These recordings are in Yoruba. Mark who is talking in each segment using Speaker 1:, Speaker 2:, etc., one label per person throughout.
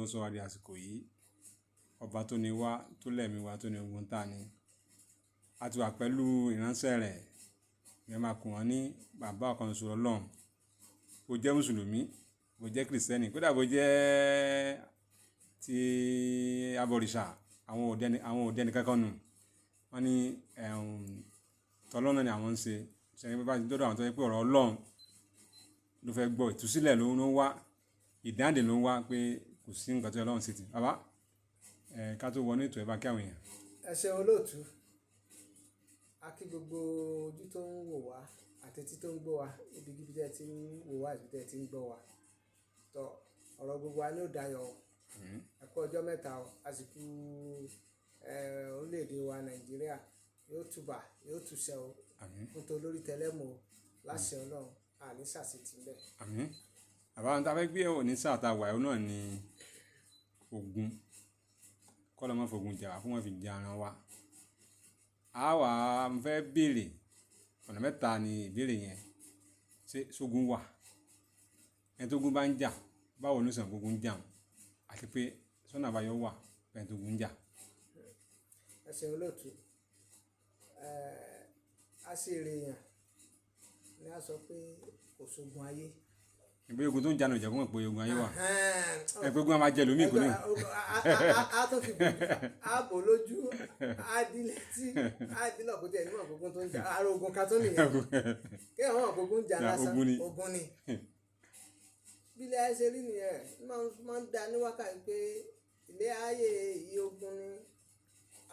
Speaker 1: tó sọ wá di àsìkò yìí, ọba tó ní wá, tó lẹ̀mí wá, tó ní ogun tá ni. A ti wà pẹ̀lú ìránṣẹ́ rẹ̀, ìyẹn máa kù wọ́n ní bàbá ọ̀kan ṣoṣo Ọlọ́run. Bó jẹ́ mùsùlùmí, bó jẹ́ kìrìsìtẹ́nì, kódà bó jẹ́ ti abọ̀rìṣà, àwọn òde ẹni kankan nù. Wọ́n ní tọ́lọ́nà ni àwọn ń ṣe. Ṣẹ́ni bí bá ti dọ́dọ̀ àwọn tó yẹ pé ọ̀rọ̀ Ọlọ́run ló fẹ́ gbọ́, ìtúsílẹ̀ ló ń wá, ìdáǹdè ló ń wá, pé kò sí nǹkan tí Ọlọ́run ṣe tì. Bàbá ká tó wọnú ètò ẹ̀ bá kí àwọn èèyàn.
Speaker 2: Ẹ ṣé olóòtú, a kí gbogbo ojú tó ń wò wá àti etí tó ń gbọ́ wá, ibikíbi tẹ́ ti ń wò wá àti tẹ́ ti ń gbọ́ wá. Tọ́ ọ̀rọ̀ gbogbo wa ní ó dayọ̀. Ẹ kú ọjọ́ mẹ́ta o, àsìkò orílẹ̀-èdè wa Nàìjíríà yóò túbà, yóò túṣẹ o. Nítorí lórí tẹlẹ́mù o, láṣẹ Ọlọ́run, àní ṣàṣetì ńbẹ̀.
Speaker 1: Àmín. Bàbá ohun tá a fẹ́ gbé ẹ̀wọ̀ ní sáà tá a wà ẹ̀ náà ni ogun. Kọ́lọ́ mọ́ fogun jà wá fún wọn fi jẹ ara wa. Mo fẹ́ béèrè ọ̀nà mẹ́ta ni ìbéèrè yẹn. Ṣé sógun wà? Ẹni tó gun bá ń jà, báwo ló sàn gbógun jà wọn? Àti pé sọ́nà àbáyọ wà ẹni tó gun jà.
Speaker 2: Ẹ ṣé olóòtú, aṣèrè èèyàn ni a sọ pé kò sógun ayé.
Speaker 1: Ìgbé ogun tó ń jánu ìjà kó mọ̀ pé ogun ayé wà. Ẹ pé ogun a máa jẹ lómi ìkúnlẹ̀.
Speaker 2: A tó fi ààbò lójú, a di létí, a di lọ́kùn tí ẹni mọ̀ gbogbo tó ń jà. Ara ogun ká tó nìyẹn. Kí àwọn mọ̀ gbogbo ń jà lásán, ogun ni. Bí ilé ayé ṣe rí nìyẹn, máa ń da ní wákàtí pé ilé ayé yìí ogun ni.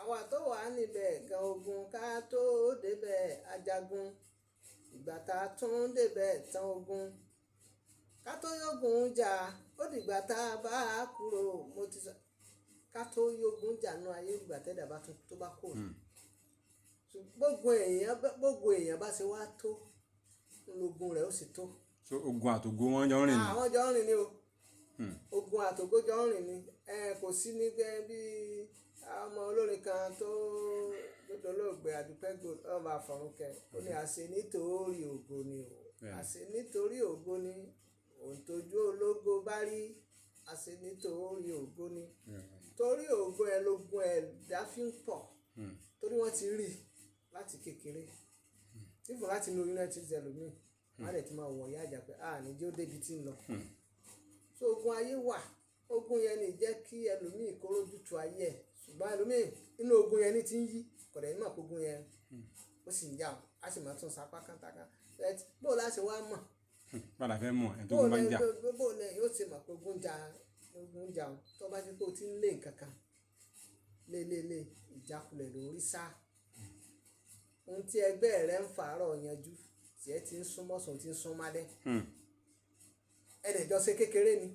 Speaker 2: Àwa tó wà níbẹ̀ gan ogun, ká tó débẹ̀ ajagun. Ìgbà tá a tún débẹ̀ tán ogun. Ká tó yógun jà, ó dìgbà tá a bá kúrò. Mo ti sọ, ká tó yógun jà nú ayé ìgbà tẹ́dà bá tún tó bá kúrò. Gbogbo èèyàn bá ṣe wá tó, lógun rẹ̀ ó sì tó.
Speaker 1: So ogun àtògo wọn jọ ń rìn ni.
Speaker 2: Àwọn jọ ń rìn ni o. Ogun àtògo jọ ń rìn ni. Kò sí ní gẹ́gẹ́ bí ọmọ olórin kan tó dolóògbé Àdúpẹ́ Gold ọba àfọ̀rúnkẹ́. Ó ní àṣẹ nítorí ògo ni o. Àṣẹ nítorí ògo ni. Òǹtọ́jú ológo bá rí. Àṣẹ nítorí ògo ni. Torí ògo ẹ lógun ẹ dáfí ń pọ̀. Torí wọ́n ti rí láti kékeré. Tí fún láti inú United Zellumi, wọ́n á lè ti máa wọ̀ ìyá àjà pé ní jẹ́ ó débi tí ń lọ. So ogun ayé wà. Ogun yẹn ni jẹ́ kí ẹlòmíì kó rójú tu ayé ẹ̀. Ṣùgbọ́n ẹlòmíì inú ogun yẹn ní ti ń yí. Kò dẹ̀ ní mọ̀ pé ogun yẹn ó sì ń jà wọ́n. A sì máa tún sapá kántáká. Bó láti wá mọ̀.
Speaker 1: Padà fẹ́ mọ̀ ẹni tó gun bá ń jà.
Speaker 2: Bó lẹ̀ yóò ti mọ̀ pé ogun jà wọ́n. Tó bá ti pé o ti ń lé nǹkan kan. Lé ìjákulẹ̀ lórí sá. Ohun tí ẹgbẹ́ rẹ ń fàárọ̀ yanjú. Tí ẹ ti ń súnmọ́ sùn, ti ń sún málẹ̀. Ẹnì jọ ṣe kékeré ni.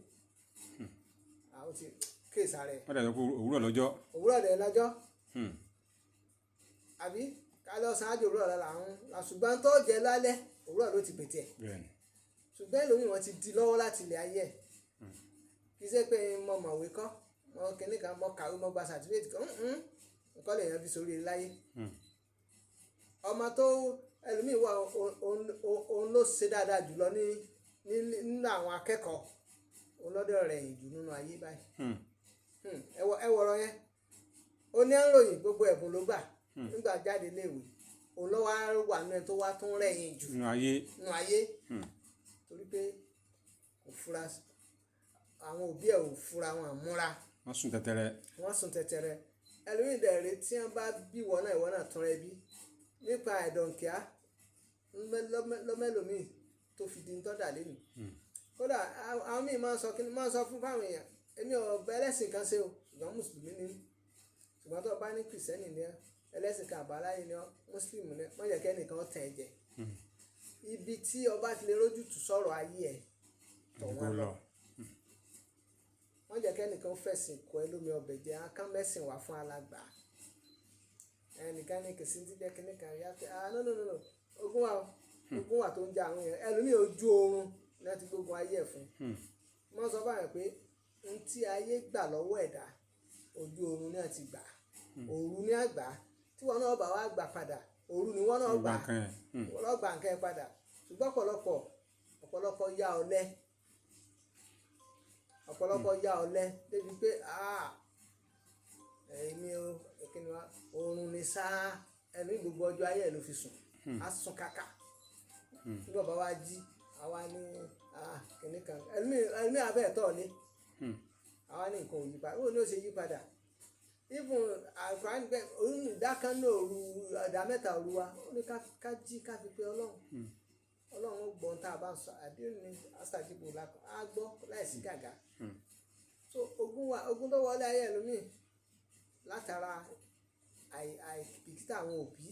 Speaker 2: Àwọn ti kéèsà rẹ̀.
Speaker 1: Wọ́n dẹ̀ sọ pé òwúrọ̀ lọ́jọ́.
Speaker 2: Òwúrọ̀ dẹ̀ lọ́jọ́. Àbí ká lọ ṣáájú òwúrọ̀ lọ́la ṣùgbọ́n tó jẹ lálẹ́ òwúrọ̀ ló ti pètè ẹ̀. Ṣùgbọ́n ẹlòmíì wọ́n ti di lọ́wọ́ láti ilẹ̀ ayé ẹ̀. Kì í ṣe pé mo mọ̀wé kọ́, mo kìíní kan, mo kàwé, mo gba sàtífíkẹ́tì kan. Nǹkan lè yan fi sórí láyé. Ọmọ tó ẹlòmíì wà òun ló ṣe dáadáa jùlọ nínú àwọn akẹ́kọ̀ọ́. Òun lọ́dọ̀ rẹ̀ yìn jù nínú ayé báyìí. Ẹ wọ̀rọ̀ yẹn. Ó ní àròyìn gbogbo ẹ̀bùn ló gbà nígbà jáde léèwé. Òun ló wà nínú ẹ tó wá tún rẹ̀yìn jù nínú ayé. Torí pé kò fura, àwọn òbí ẹ̀ ò fura, wọn àmúra.
Speaker 1: Wọ́n sùn tẹ́tẹ́rẹ́.
Speaker 2: Ẹlòmíì dẹ̀rẹ̀ tí wọ́n bá bí ìwọ náà tún rẹ bí. Nípa ẹ̀dọ̀nkíá lọ́mẹ́lòmíì tó fi di ń tọ́dà lẹ́nu. Kódà àwọn míì máa ń sọ fún fáwọn èèyàn, èmi ò bẹ ẹlẹ́sìn kan ṣe o, ṣùgbọ́n mùsùlùmí ni. Ṣùgbọ́n tó bá ní kìrìsìtẹ́nì ni ẹlẹ́sìn kan àbáláyé ni mùsùlùmí ni, wọ́n jẹ́ kẹ́nìkan tẹ̀ ẹ́ jẹ. Ibi tí ọba ti lè rójú tù sọ̀rọ̀ ayé ẹ̀ tọ̀ wọ́n lọ. Wọ́n jẹ́ kẹ́nìkan fẹ̀sìn kọ́ ẹ lómi ọbẹ̀ jẹ́ akán mẹ́sìn wá fún alàgbà. Ẹnìkan ní kìsì ti jẹ́ kẹ́nìkan yá pé no. Ogun wà tó ń jà àwọn èèyàn. Ẹlòmíì ojú oorun ní wọ́n ti gbógun ayé ẹ̀ fún. Wọ́n sọ báyìí pé ohun tí ayé gbà lọ́wọ́ ẹ̀dá ojú oorun ní wọ́n ti gbà. Òru ní àgbà. Tí wọ́n náà bá wá gbà padà, òru ni wọ́n náà gbà. Wọ́n náà gbà nǹkan ẹ̀ padà. Ṣùgbọ́n ọ̀pọ̀lọpọ̀ ya ọ̀lẹ. ọ̀pọ̀lọpọ̀ ya ọ̀lẹ débi pé èmi o kíni wa oorun ni sáá ẹni gbogbo ọjọ́ ayé ẹ̀ ló fi sùn á sùn kàkà nígbà bá wá jí àwa ní kíní kan ẹlòmíì abẹ́ ẹ̀tọ́ ni àwa ní nǹkan ò yí padà ó ní ó ṣe yí padà even àkùránì pé òun ìdákanná òru ọ̀dà mẹ́ta òru wa ó ní ká jí ká fi pé ọlọ́run ó gbọ́n tá a bá ń sọ àdéhùn ní astajibu lakum á gbọ́ láìsí gàgà so ogun tó wọlé ayé ẹlòmíì látara àìbìkítà àwọn òbí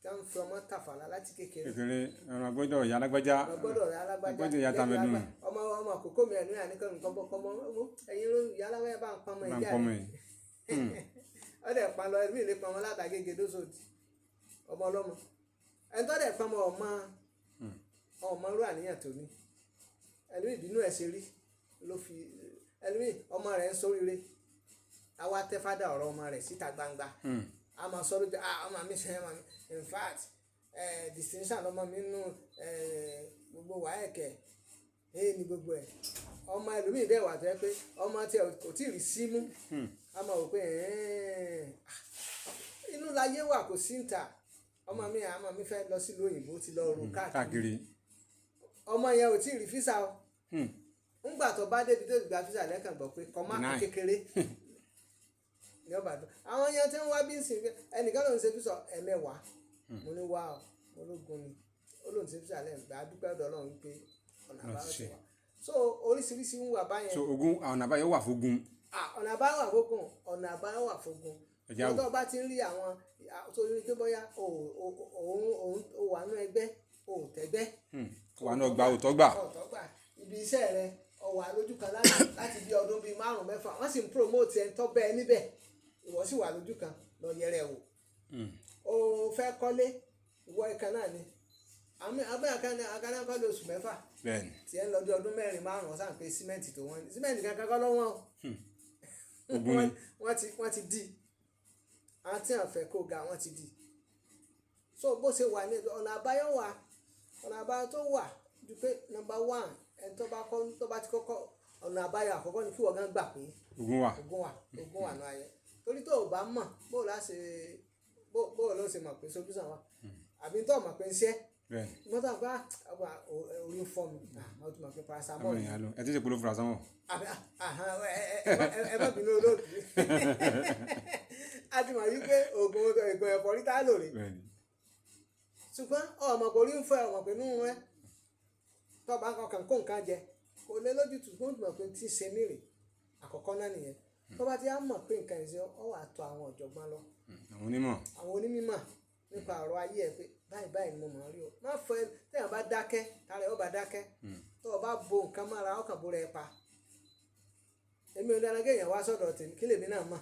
Speaker 2: tí wọ́n fi ọmọ tàfàlà láti kékeré
Speaker 1: ọmọ gbọ́dọ̀ ìyá alágbájá
Speaker 2: gbọ́dọ̀
Speaker 1: ìyá tàmẹ́dùn
Speaker 2: ọmọ àkókò mi ẹ̀nu àníkàn nǹkan bọ́ kọ́mọ ẹ̀yin ìyá alágbájá bá ń pamọ́ ìyá rẹ̀ ọ̀dẹ̀ pa lọ ẹ̀mí ìlé pamọ́ látàgége dóṣòdì ọmọ ọlọ́mọ ẹni tó dẹ̀ pamọ́ ọmọ irú àníyàn tó ní ẹ̀lú ìbínú ẹ̀ ṣe rí ló fi ẹ̀lú ọmọ rẹ̀ ń sóríire àwa tẹ́ fádà ọ̀rọ̀ ọmọ rẹ̀ síta gbangba a máa sọ lójú ọmọ mi ṣe ọmọ mi in fact distinction lọmọ mi nù gbogbo wàhẹ́kẹ̀ ní gbogbo ẹ̀ ọmọ ẹlòmíì dẹ̀ wà tó yẹ pé ọmọ tí kò tí ì rí símú a máa wò pé inú láyé wà kò sí ń ta ọmọ mi fẹ́ lọ sílùú òyìnbó ti lọ rò káàkiri ọmọ yẹn ò tí ì rí físà o ńgbà tó bá débi tó gba físà lẹ́kàn gbọ́ pé kọ́ máa kékeré ní ọba tó àwọn yẹn tí ń wá bí ń sìn ẹnìkan ló ń ṣe físà ẹ̀mẹ́wàá mo ní wá o mo lógun ni ó lóun ṣe físà lẹ́yìn gbà á dúpẹ́ ọ̀dọ̀ Ọlọ́run wípé ọ̀nà àbáyọ ti wà so oríṣiríṣi ń wà báyẹn.
Speaker 1: so ogun ọ̀nà àbáyọ wà fógun.
Speaker 2: ọ̀nà àbáyọ wà fógun ọ̀nà àbáyọ wà fógun tó bá ti ń rí àwọn tó ní pé bóyá òun wà nú ẹgbẹ́ òtẹ́gbẹ́
Speaker 1: wà náà gba òtọ́gbà
Speaker 2: ibi iṣẹ́ rẹ ọwà lójú kan láti bí ọdún bíi 5-6 wọ́n sì ń promote ẹni tó bẹ́ẹ̀ níbẹ̀ ìwọ sì wà lójú kan lọ yẹrẹ wò o fẹ́ kọ́lé ìwọ ìkan náà ni abẹ́ àkànná kọ́lé oṣù 6 tí ẹ ń lọ bí ọdún 4-5 ọ̀sán pé símẹ́ǹtì tó wọ́n ní símẹ́ǹtì kankan kọ́ lọ́wọ́ wọ́n ti di àwọn tí wọ́n fẹ́ kó ga wọ́n ti di so bó ṣe wà ní ọ̀nà àbáyọ wà ọ̀nà àbáyọ tó wà ju pé number 1 ẹni tó bá ti kọ́kọ́ ọ̀nà àbáyọ àkọ́kọ́ ni kí wọ́n gán gbà pé ogun wà náà ayẹ torí tó o bá mọ̀ bóò ló ṣe mọ̀ pé solution wà àbí tó o mọ̀ pé ń ṣe mọ́tò àgbà orí ń fọ́ mi wọ́n tún mọ̀ pé paracetamol
Speaker 1: ẹ ti ṣe polówó paracetamol.
Speaker 2: ẹ má bínú olóòtú a ti mọ̀ wípé oògùn ẹ̀fọ́rí tá a lò rè ṣùgbọ́n ọmọ kò rí ń fọ ọmọ pé nínú ẹ tọ́ba kan kó nǹkan jẹ kò lè lójútùú tó ń mọ̀ pé tí ń ṣe mí rè àkọ́kọ́ náà nìyẹn tọ́ba ti á mọ̀ pé nǹkan ìṣe ọ wà tọ̀ àwọn ọ̀jọ̀gbọ́n lọ àwọn onímọ̀ nípa ọ̀rọ̀ ayé ẹ̀ pé báyìí ni mo mọ̀ rí o má fọ ẹ tẹ́yàn bá dákẹ́ tààrẹ ó bá dákẹ́ tó o bá bo nǹkan mára ọkàn bó rẹ pa èmi ò dára kéèyàn wá sọ́dọ̀ tèmi kí lèmi náà mọ̀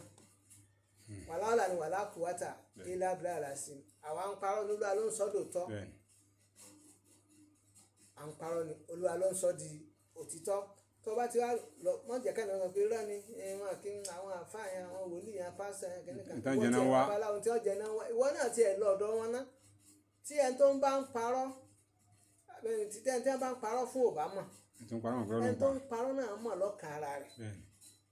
Speaker 2: wàláwàlà ni wàlá kùwátà ilé abúlé àlàsì àwa ń parọ́ ní olúwa ló ń sọ́dọ̀ tọ́ à ń parọ́ ní olúwa ló ń sọ́ di òtítọ́ tó bá ti wá lọ wọ́n jẹ́ kẹ́ni wọn pé rọ́ ni wọn kí àwọn àfáàyàn àwọn wòlíì yẹn pásítọ̀ yẹn kìnnìkan
Speaker 1: ìwọ́n ti ẹ̀
Speaker 2: babaláwo tí wọ́n jẹ náà wá ìwọ náà ti ẹ̀ lọ ọ̀dọ̀ wọn ná tí ẹni tó ń bá ń parọ́ tí ẹni tí wọ́n bá ń parọ́ fún òbámọ̀ ẹni tó ń parọ́ náà mọ̀ lọ́kàn ara rẹ̀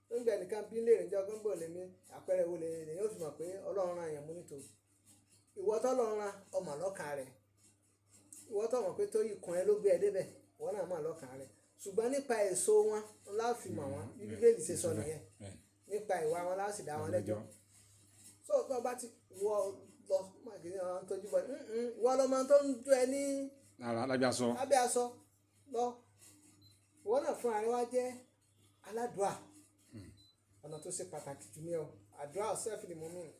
Speaker 2: nígbà nìkan bí lè rìn jọ gbọ́ngbò lèmi àpẹẹrẹ wo lè yóò fi mọ̀ pé ọlọ́run ran èèyàn mú nítorí ìwọ tọ́lọ́run ran ọmọ lọ́kàn rẹ̀ ìwọ tó mọ̀ pé tó ikùn ẹ ló gbé ẹ débẹ̀ ìwọ náà mọ̀ lọ́kàn rẹ̀ ṣùgbọ́n nípa èso wọn láàfin mọ̀ wọn bí bíbélì ṣe sọ nìyẹn nípa ìwà wọn láti dá wọn lẹ́jọ́ so tó bá ti wọ lọ màgìrì àwọn tójú bọ ìwọ lọmọ tó ń jó ẹ ní lábẹ́ aṣọ lọ ìwọ náà fún àríwá jẹ́ aládùá ọ̀nà tó ṣe pàtàkì jù ní ọ àdúrà ọ̀sẹ́fì ni mo mìíràn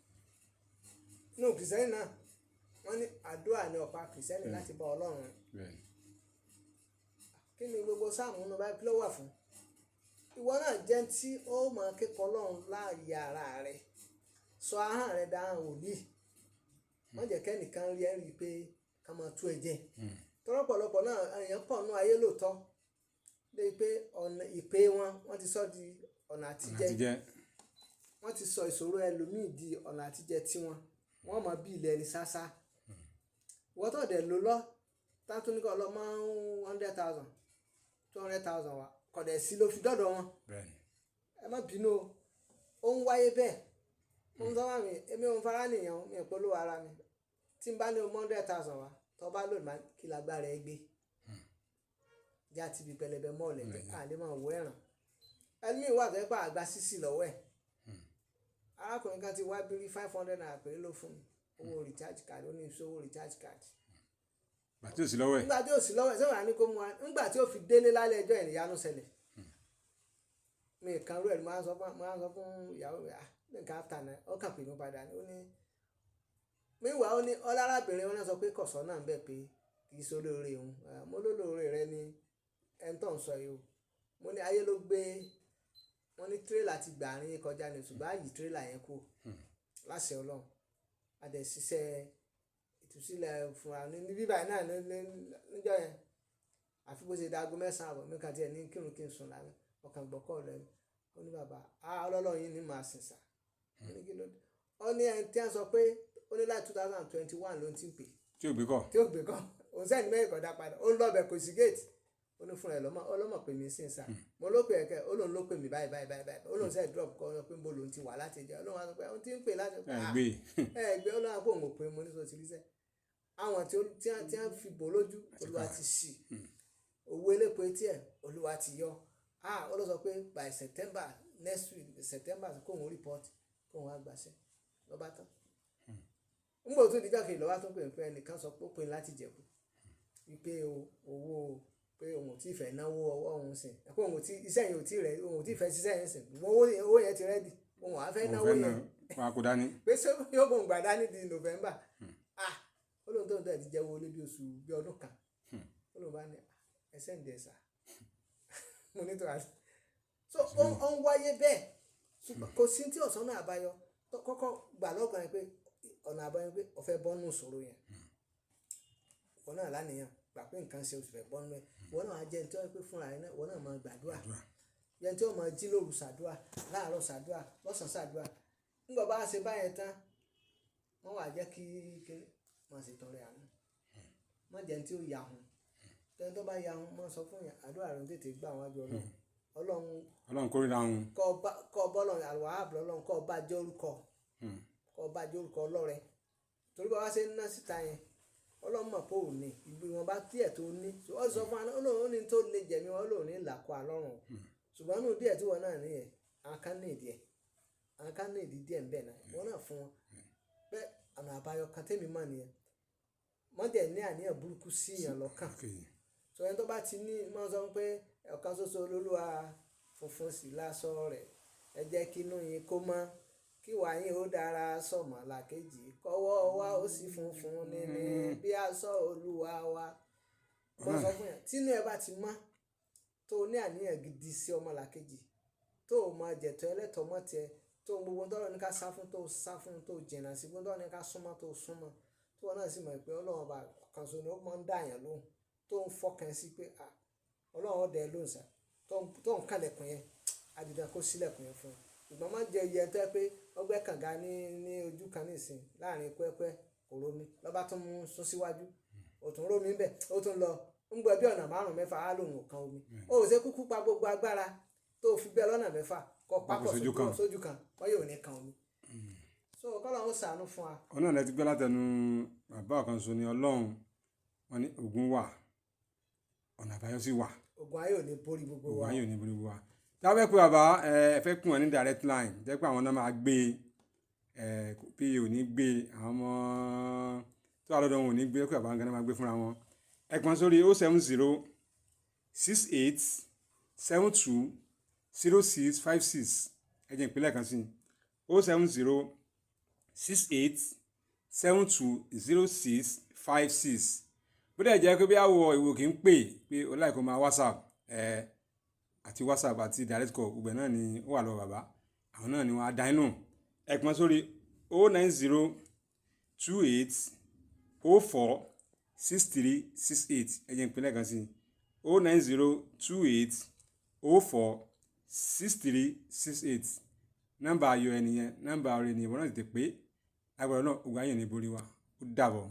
Speaker 2: nínú kìrìsìtẹ́nì náà wọ́n ní àdúrà ní ọ̀pá kìrìsìtẹ́nì láti bá ọlọ́run rẹ̀ kí ni gbogbo sáàmù nínú báyìí ló wà fún ìwọ náà jẹ́ tí ó máa kékọ̀ọ́ ọlọ́run láàyè ara rẹ̀ sọ ahọ́n rẹ̀ dáhùn òlì wọ́n jẹ́ kẹ́nìkan rí ẹ́ rí i pé ká máa tú ẹ jẹ tọ́lọ́pọ̀lọpọ̀ náà èèyàn pọ̀ nú ayé lóòótọ́ lé pé ọ̀nà ìpè wọ́n ti sọ di ọ̀nà àtijẹ wọ́n ti sọ ìṣòro ẹlòmíì di ọ̀nà àtijẹ tiwọn wọ́n mọ bí ilẹ̀ ní sásá ìwọ́n tó dẹ̀ ló lọ tátún ní kọ́ lọ mọ́ 100,000 200,000 wa kọ̀dẹ̀ sí ló fi dọ́dọ̀ wọn
Speaker 1: bẹ́ẹ̀ni
Speaker 2: ẹ má bínú o ó ń wáyé bẹ́ẹ̀ ó ń sọ́wọ́ mi èmi ò ń fara nìyẹn mi ò polówó ara mi tí n bá ní 100,000 wa tó bá lò má kí lágbára ẹ gbé já ti fi pẹlẹbẹ mọ́ọ̀lẹ̀ pé àlè máa wọ ẹ̀ràn ẹni ìwà tó yẹ pé àgbà sísì lọ́wọ́ ẹ̀ arákùnrin kan ti wá bírí 500 naira péré ló fún mi owó recharge card ó ní ìṣòwò recharge card
Speaker 1: gbà tí ò sí lọ́wọ́ ẹ̀
Speaker 2: nígbà tí ò sí lọ́wọ́ ẹ̀ sẹ́wọ̀n ní kó mú wa nígbà tí ó fi délé lálẹ́ ẹjọ́ ìyanu ṣẹlẹ̀ mi kan rú ẹ̀ mo á sọ fún ìyàwó rẹ̀ nǹkan after náà ó kàn pè mí padà ó ní míwàá ó ní ọlárábìnrin wọn náà sọ pé kọ̀sọ́ náà ń bẹ̀ pé kì í ṣe olóore òun mo lólóore rẹ ni ẹni tó ń sọ yìí o mo ní ayé ló gbé wọn ní tírélà ti gbà rìn kọjá ní ṣùgbọ́n àyè tírélà yẹn kú láṣẹ ọlọ́run adẹ̀ṣiṣẹ́ ìtúsílẹ̀ fúnra ní bíbá náà níjọ́ yẹn àfi bó ṣe dago 9 àbọ̀ mi kàn tiẹ̀ ní kírun kí n sùn lánàá ọkàn gbọ́kọ̀ rẹ̀ ó ní bàbá ọlọ́run yìí ní màá sìn sà ó ní kí ló dé ó ní ẹni tí wọ́n sọ pé ó ní láti 2021 ló ń ti pè
Speaker 1: tí ò gbé kọ́
Speaker 2: òun sẹ́ni mẹ́rin kọ̀dá padà ó ń lọ́bẹ̀ kò sí géètì ó ní fúnra ẹ̀ ọlọ́mọ pè mí sìn sà mo ló pè ẹ̀kẹ́ ó lóun ló pè mí báyìí ó lóun sẹ́ẹ̀ drop kọ́ ọ pé mo lòun ti wà láti jẹ́ ọlọ́run á sọ pé ó ti ń pè láti pé ẹgbẹ́ ọlọ́run á pò ń pè mo ní sọ ti rí sẹ́ àwọn tí wọ́n fi bò lójú olúwa ti ṣì owó elépo etí ẹ̀ olúwa ti yọ ó lọ sọ pé by September next week September kóun report kóun wá gbàṣẹ lọ́ba tán nígbà tó dijọ́ kejì lọ́wọ́ tó pè ń pẹ́ ẹnìkan sọ pé ó pè láti Jẹ̀bú wípé owó pé òun ò tí ì fẹ́ náwó ọwọ́ òun sìn pé òun ò tí iṣẹ́ yẹn ò tí rẹ̀ òun ò tí ì fẹ́ ṣiṣẹ́ yẹn sìn owó yẹn ti rẹ́dì òun á fẹ́ náwó yẹn pé ṣé yóò bóun gbà dání di November ó lóun tó ń tẹ̀ ti jẹ́ owó lé bí oṣù bí ọdún kan ó lóun bá ní ẹsẹ̀ ń dẹ̀ sà mo ní tó a so ó ń wáyé bẹ́ẹ̀ ṣùgbọ́n kò sí tí ọ̀sán náà àbáyọ kọ́kọ́ gbà lọ́kàn rẹ pé ọ̀nà àbáyọ pé ọ̀fẹ́ bọ́nú ìṣòro yẹn wọn náà lánìyàn gbà pé nǹkan ṣe oṣù fẹ́ bọ́nú ẹ̀ wọn náà jẹ́ ní tí wọ́n pé fúnra rẹ náà wọn náà máa gbàdúrà jẹ́ ní tí wọ́n máa jí lóru ṣàdúrà láàárọ̀ ṣàdúrà lọ́sàn-án ṣàdúrà nígbà bá ṣe báyẹn tán wọ́n wà jẹ́ kí máa ṣe tọrẹ àánú má jẹ́ ní tí ó yà hùn tẹ́ni tó bá ya hùn máa sọ fún yàn àdúrà rẹ tètè gbà wọn àjọ ọlọ́run
Speaker 1: kórìíra hùn
Speaker 2: kọ́ bọ́lọ̀ àlùwàhábù ọlọ́run kọ́ bá jẹ́ orúkọ ọlọ́rẹ torí bá wá ṣe ń ná síta yẹn ọlọ́run mọ̀ pé ò ní ìwọ̀nba díẹ̀ tó ní ó sọ fún wa ọlọ́run ó ní tó lè jẹ̀mí wọn lòun ní làkọ́ àlọ́run ṣùgbọ́n nù díẹ̀ tí wọn náà ní yẹn àwọn kan ní ìdí díẹ̀ ń bẹ̀ náà wọn náà fún wọn bẹ́ẹ̀ ọ̀nà àbáyọ kan tẹ́mi mọ̀ nìyẹn mọ́tẹ̀ ní àníyàn burúkú sí yàn lọ́kàn sọ ẹni tó bá ti ní mọ́ sọ pé ọ̀kan ṣoṣo olólùwà funfun sí lásọ rẹ̀ ẹ jẹ́ kí inú yín kó mọ́ kí wàá yín ó dára sọ̀mọ́ làkejì kọ́wọ́ wa ó sì funfun nínú bí aṣọ olúwa wa mọ́ sọ fún yàn tínú ẹ bá ti mọ́ tó ní àníyàn gidi sí ọmọ làkejì tó mọ jẹ̀tọ́ ẹlẹ́tọ̀ mọ́ tiẹ̀ tó gbogbo tọ́lọ́ ní ká sá fún tó sá fún tó jìnnà sí gbogbo tọ́lọ́ ní ká súnmọ́ tó súnmọ́ tó wọn náà sì mọ̀ pé ọlọ́run ọba kan ṣoṣo ni ó máa ń dá àyàn lóhùn tó ń fọkàn sí pé ọlọ́run ọdẹ lóhùn sá tó ń kàlẹ̀kùn yẹn àdìdá kó sílẹ̀kùn yẹn fún un ìgbọ́n má jẹ iye tó yẹ pé ọgbẹ́ kànga ní ojú kan nísìn láàrin pẹ́pẹ́ kò rómi lọ́ba tó mú sún síwájú ó tún rómi bẹ́ẹ̀ ó tún lọ ń gbọ́ bí ọ̀nà 5-6 á lòun ò kan omi ó ṣe kúkú pa gbogbo agbára tó fi bẹ́ẹ̀ lọ́nà 6 kọ́ pápọ̀ sójú kan wọ́n yóò ní kan omi so kọ́lọ́ ó ṣàánú fún wa.
Speaker 1: ọ̀nà ilẹ̀ ti gbé látẹnu bàbá ọ̀kan ṣoṣo ni ọlọ́run wọn ní ogun wà ọ̀nà àbáyọ sí wà.
Speaker 2: ogun ayé ò ní borí gbogbo wa.
Speaker 1: ogun ayé ò ní borí gbogbo wa. táwọn pé bàbá ẹ fẹ́ kún wọn ní direct line jẹ́ pé àwọn náà máa gbé pa ò ní gbé àwọn ọmọ tó wà lọ́dọ̀ wọn ò ní gbé pé bàbá nǹkan náà máa gbé fúnra wọn. ẹ pọ́n sórí 070 68 72 06 56 ẹ jẹ́ ìpínlẹ̀ kan sí 070 68 72 06 56 bó dẹ̀ jẹ́ pé bí àwọ̀ ìwò kì í pè pé ó láìkó máa whatsapp àti whatsapp àti direct call gbogbo náà ni ó wà lọ́wọ́ bàbá àwọn náà ni wọ́n á dá inú ẹ pọ́n sórí 090 28 04 63 68 ẹ jẹ́ ìpínlẹ̀ kan sí 090 28 04 63 68 nọ́mbà ayọ̀ ẹnìyẹn nọ́mbà ọ̀rẹ́ ènìyàn wọ́n náà tètè pé agbára náà ogun ayé ní borí wa ó dàbọ̀.